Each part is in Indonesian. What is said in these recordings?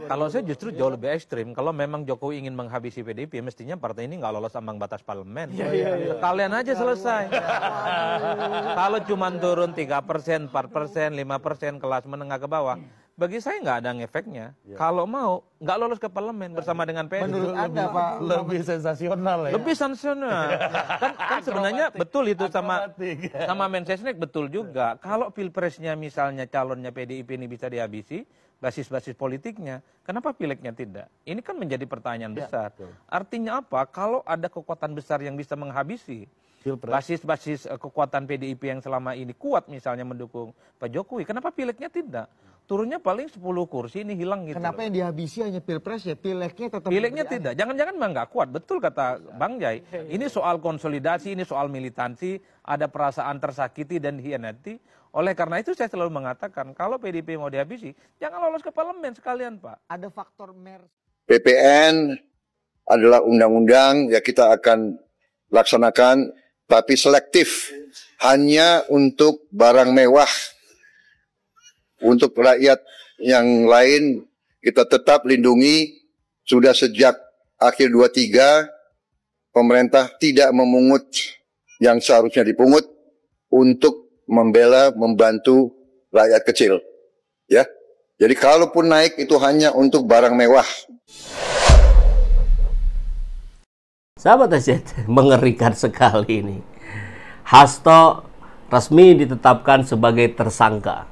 Kalau saya justru jauh lebih ekstrim. Kalau memang Jokowi ingin menghabisi PDIP, mestinya partai ini nggak lolos ambang batas parlemen. Kalian aja selesai. Kalau cuma turun 3%, 4%, 5% kelas menengah ke bawah, bagi saya nggak ada efeknya. Kalau mau, nggak lolos ke parlemen bersama dengan PDIP. Menurut Anda, Pak, Lebih sensasional ya. Lebih sensasional. kan sebenarnya betul itu sama Mensesnek betul juga. Kalau pilpresnya misalnya calonnya PDIP ini bisa dihabisi, basis-basis politiknya, kenapa pileknya tidak? Ini kan menjadi pertanyaan besar. Artinya apa? Kalau ada kekuatan besar yang bisa menghabisi basis-basis kekuatan PDIP yang selama ini kuat misalnya mendukung Pak Jokowi, kenapa pileknya tidak? Turunnya paling 10 kursi ini hilang gitu. Kenapa yang dihabisi hanya pilpres ya? Pileknya tetap. Pileknya tidak. Jangan-jangan memang nggak kuat. Betul kata Bang Jai. Ini soal konsolidasi, ini soal militansi, ada perasaan tersakiti dan hianati. Oleh karena itu saya selalu mengatakan kalau PDIP mau dihabisi, jangan lolos ke parlemen sekalian, Pak. Ada faktor mer. PPN adalah undang-undang ya kita akan laksanakan, tapi selektif, hanya untuk barang mewah. Untuk rakyat yang lain kita tetap lindungi. Sudah sejak akhir 23 pemerintah tidak memungut yang seharusnya dipungut untuk membela, membantu rakyat kecil. Ya. Jadi kalaupun naik itu hanya untuk barang mewah. Sahabat SCT, mengerikan sekali ini. Hasto resmi ditetapkan sebagai tersangka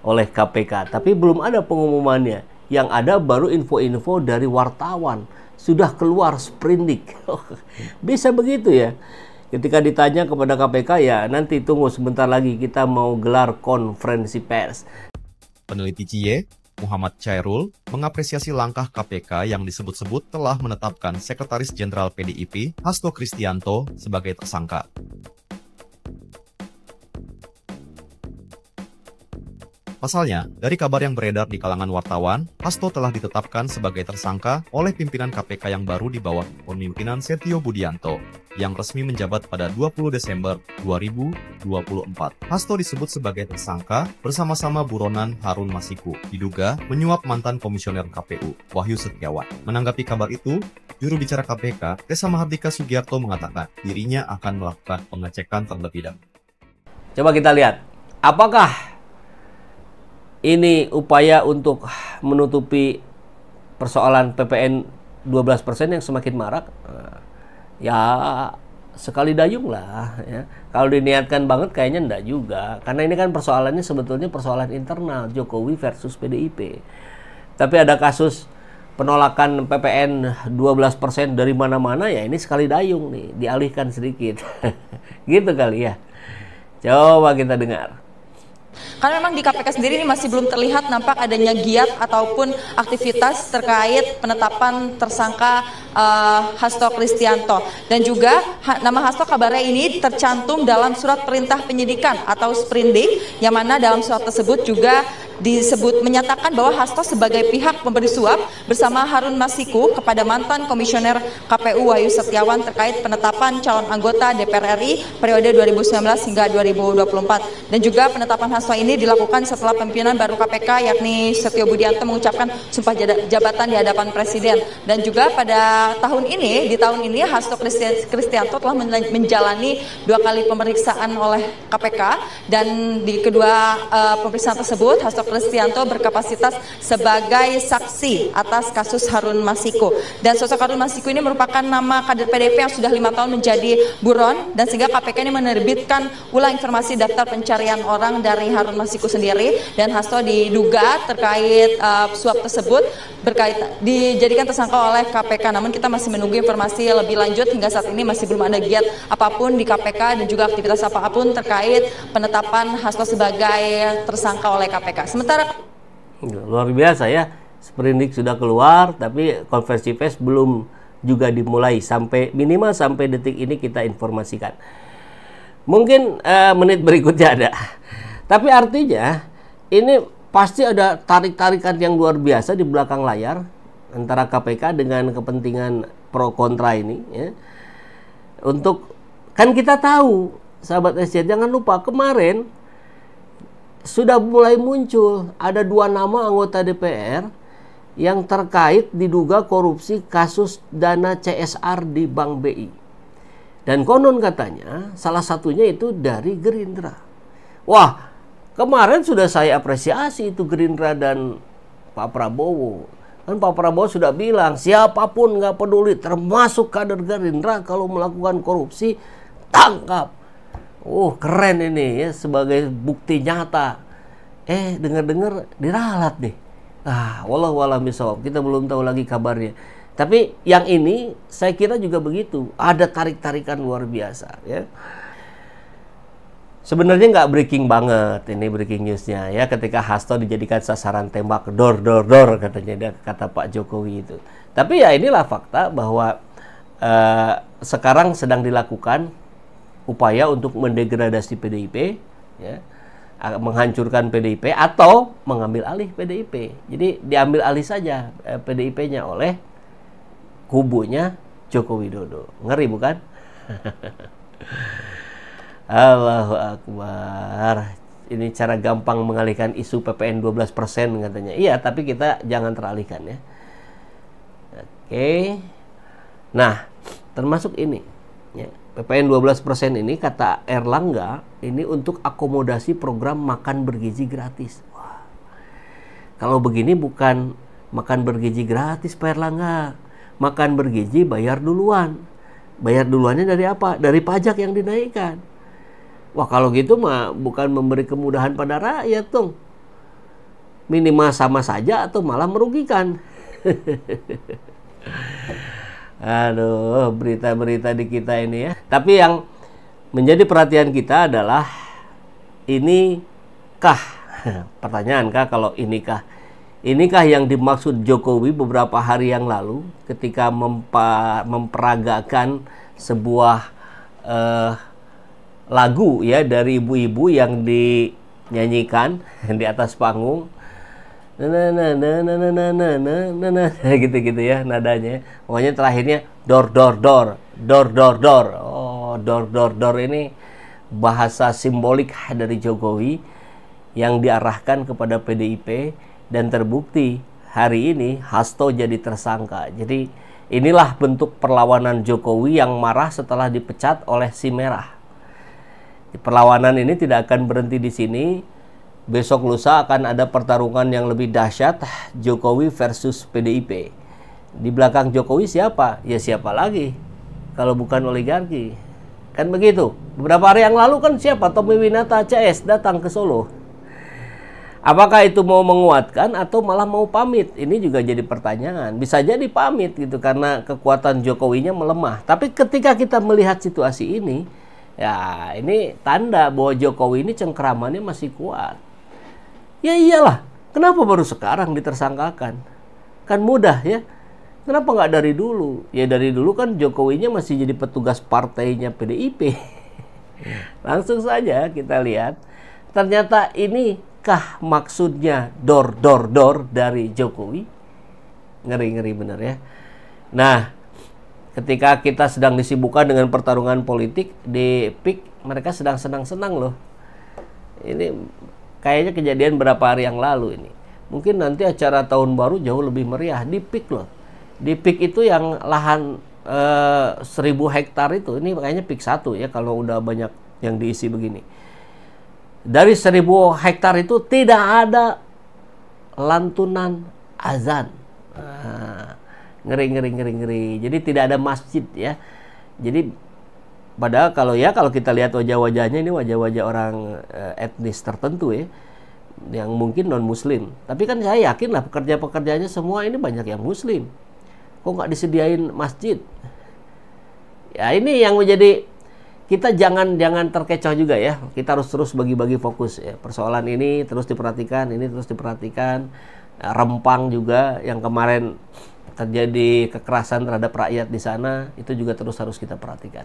oleh KPK, tapi belum ada pengumumannya. Yang ada baru info-info dari wartawan. Sudah keluar sprindik. Bisa begitu ya? Ketika ditanya kepada KPK, ya nanti tunggu sebentar lagi kita mau gelar konferensi pers. Peneliti CIE, Muhammad Chairul, mengapresiasi langkah KPK yang disebut-sebut telah menetapkan Sekretaris Jenderal PDIP, Hasto Kristianto, sebagai tersangka. Pasalnya, dari kabar yang beredar di kalangan wartawan, Hasto telah ditetapkan sebagai tersangka oleh pimpinan KPK yang baru di bawah pemimpinan Setio Budianto, yang resmi menjabat pada 20 Desember 2024. Hasto disebut sebagai tersangka bersama-sama buronan Harun Masiku, diduga menyuap mantan komisioner KPU, Wahyu Setiawan. Menanggapi kabar itu, juru bicara KPK, Tessa Mahardika Sugiarto mengatakan dirinya akan melakukan pengecekan terlebih dahulu. Coba kita lihat, apakah ini upaya untuk menutupi persoalan PPN 12% yang semakin marak? Ya sekali dayung lah ya. Kalau diniatkan banget kayaknya enggak juga. Karena ini kan persoalannya sebetulnya persoalan internal Jokowi versus PDIP. Tapi ada kasus penolakan PPN 12% dari mana-mana, ya ini sekali dayung nih, dialihkan sedikit. Gitu kali ya. Coba kita dengar. Karena memang di KPK sendiri ini masih belum terlihat nampak adanya giat ataupun aktivitas terkait penetapan tersangka Hasto Kristianto. Dan juga nama Hasto kabarnya ini tercantum dalam surat perintah penyidikan atau sprindik, yang mana dalam surat tersebut juga disebut menyatakan bahwa Hasto sebagai pihak pemberi suap bersama Harun Masiku kepada mantan komisioner KPU Wahyu Setiawan terkait penetapan calon anggota DPR RI periode 2019 hingga 2024. Dan juga penetapan Hasto ini dilakukan setelah pimpinan baru KPK yakni Setio Budianto mengucapkan sumpah jabatan di hadapan Presiden. Dan juga pada di tahun ini Hasto Kristianto telah menjalani 2 kali pemeriksaan oleh KPK, dan di kedua pemeriksaan tersebut Hasto Kristianto berkapasitas sebagai saksi atas kasus Harun Masiku. Dan sosok Harun Masiku ini merupakan nama kader PDIP yang sudah 5 tahun menjadi buron, dan sehingga KPK ini menerbitkan ulang informasi daftar pencarian orang dari Harun Masiku sendiri. Dan Hasto diduga terkait suap tersebut dijadikan tersangka oleh KPK. Namun kita masih menunggu informasi lebih lanjut. Hingga saat ini masih belum ada giat apapun di KPK dan juga aktivitas apapun terkait penetapan Hasto sebagai tersangka oleh KPK. Sementara luar biasa ya, sprindik sudah keluar tapi konferensi pers belum juga dimulai, sampai minimal sampai detik ini kita informasikan. Mungkin menit berikutnya ada. Tapi artinya ini pasti ada tarik-tarikan yang luar biasa di belakang layar antara KPK dengan kepentingan pro kontra ini ya. Untuk kan kita tahu sahabat SCT, jangan lupa kemarin sudah mulai muncul ada 2 nama anggota DPR yang terkait diduga korupsi kasus dana CSR di Bank BI. Dan konon katanya salah satunya itu dari Gerindra. Wah, kemarin sudah saya apresiasi itu Gerindra dan Pak Prabowo. Kan Pak Prabowo sudah bilang siapapun nggak peduli termasuk kader Gerindra kalau melakukan korupsi tangkap. Oh, keren ini ya sebagai bukti nyata. Dengar-dengar diralat nih. Wallahu a'lam bishawab. Kita belum tahu lagi kabarnya. Tapi yang ini saya kira juga begitu. Ada tarik-tarikan luar biasa ya. Sebenarnya nggak breaking banget ini breaking newsnya ya, ketika Hasto dijadikan sasaran tembak dor katanya, kata Pak Jokowi itu. Tapi ya inilah fakta bahwa sekarang sedang dilakukan upaya untuk mendegradasi PDIP ya, menghancurkan PDIP atau mengambil alih PDIP. Jadi diambil alih saja PDIP-nya oleh kubunya Joko Widodo. Ngeri bukan? Allahu Akbar. Ini cara gampang mengalihkan isu PPN 12% katanya. Iya, tapi kita jangan teralihkan ya. Oke. Nah, termasuk ini ya. PPN 12% ini kata Erlangga ini untuk akomodasi program makan bergizi gratis. Wah. Kalau begini bukan makan bergizi gratis Pak Erlangga. Makan bergizi bayar duluan. Bayar duluannya dari apa? Dari pajak yang dinaikkan. Wah, kalau gitu mah bukan memberi kemudahan pada rakyat dong. Minimal sama saja atau malah merugikan. Aduh, berita-berita di kita ini ya. Tapi yang menjadi perhatian kita adalah inikah? Pertanyaan kah kalau inikah? Inikah yang dimaksud Jokowi beberapa hari yang lalu ketika memperagakan sebuah lagu ya dari ibu-ibu yang dinyanyikan di atas panggung. Gitu-gitu ya nadanya. Pokoknya terakhirnya dor. Oh, dor ini bahasa simbolik dari Jokowi yang diarahkan kepada PDIP dan terbukti hari ini Hasto jadi tersangka. Jadi inilah bentuk perlawanan Jokowi yang marah setelah dipecat oleh si Merah. Perlawanan ini tidak akan berhenti di sini. Besok lusa akan ada pertarungan yang lebih dahsyat, Jokowi versus PDIP. Di belakang Jokowi siapa? Ya siapa lagi kalau bukan oligarki. Kan begitu. Beberapa hari yang lalu kan siapa? Tommy Winata CS datang ke Solo. Apakah itu mau menguatkan atau malah mau pamit? Ini juga jadi pertanyaan. Bisa jadi pamit gitu karena kekuatan Jokowinya melemah. Tapi ketika kita melihat situasi ini, ya ini tanda bahwa Jokowi ini cengkeramannya masih kuat. Ya iyalah, kenapa baru sekarang ditersangkakan? Kan mudah ya. Kenapa nggak dari dulu? Ya dari dulu kan Jokowinya masih jadi petugas partainya PDIP. Langsung saja kita lihat. Ternyata inikah maksudnya dor dari Jokowi? Ngeri-ngeri bener ya. Nah, ketika kita sedang disibukkan dengan pertarungan politik di PIK, mereka sedang senang-senang loh. Ini kayaknya kejadian berapa hari yang lalu ini. Mungkin nanti acara tahun baru jauh lebih meriah di PIK loh. Di PIK itu yang lahan 1000 hektar itu, ini kayaknya PIK 1 ya kalau udah banyak yang diisi begini. Dari 1000 hektar itu tidak ada lantunan azan. Ngeri. Jadi tidak ada masjid ya. Jadi padahal kalau kita lihat wajah-wajahnya ini wajah-wajah orang etnis tertentu ya, yang mungkin non muslim. Tapi kan saya yakin lah pekerja-pekerjanya semua ini banyak yang muslim. Kok nggak disediain masjid? Ya ini yang menjadi kita jangan terkecoh juga ya. Kita harus terus bagi-bagi fokus ya. Persoalan ini terus diperhatikan, Rempang juga yang kemarin terjadi kekerasan terhadap rakyat di sana, itu juga terus harus kita perhatikan.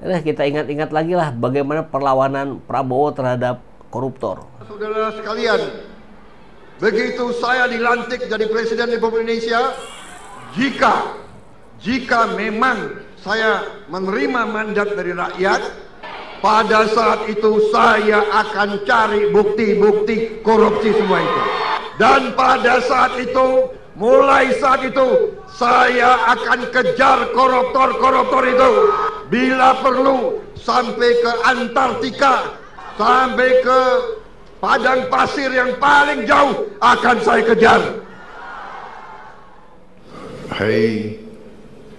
Kita ingat-ingat lagi lah bagaimana perlawanan Prabowo terhadap koruptor. Saudara sekalian, begitu saya dilantik jadi Presiden Republik Indonesia, jika memang saya menerima mandat dari rakyat, pada saat itu saya akan cari bukti-bukti korupsi semua itu. Dan pada saat itu mulai saat itu saya akan kejar koruptor-koruptor itu. Bila perlu sampai ke Antartika, sampai ke padang pasir yang paling jauh akan saya kejar. Hai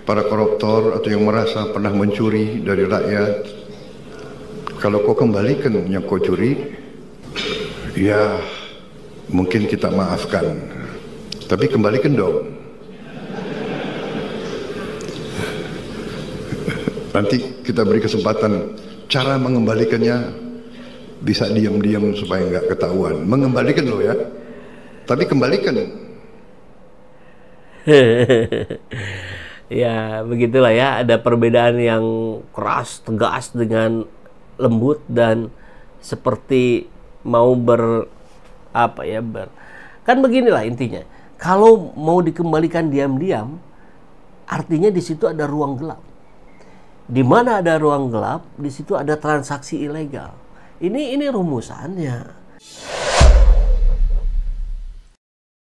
para koruptor atau yang merasa pernah mencuri dari rakyat, kalau kau kembalikan yang kau curi, ya mungkin kita maafkan, tapi kembalikan dong. Nanti kita beri kesempatan cara mengembalikannya, bisa diam-diam supaya nggak ketahuan. Mengembalikan loh ya, tapi kembalikan. Ya begitulah ya, ada perbedaan yang keras, tegas dengan lembut dan seperti mau kan beginilah intinya. Kalau mau dikembalikan diam-diam, artinya di situ ada ruang gelap. Di mana ada ruang gelap, di situ ada transaksi ilegal. Ini rumusannya.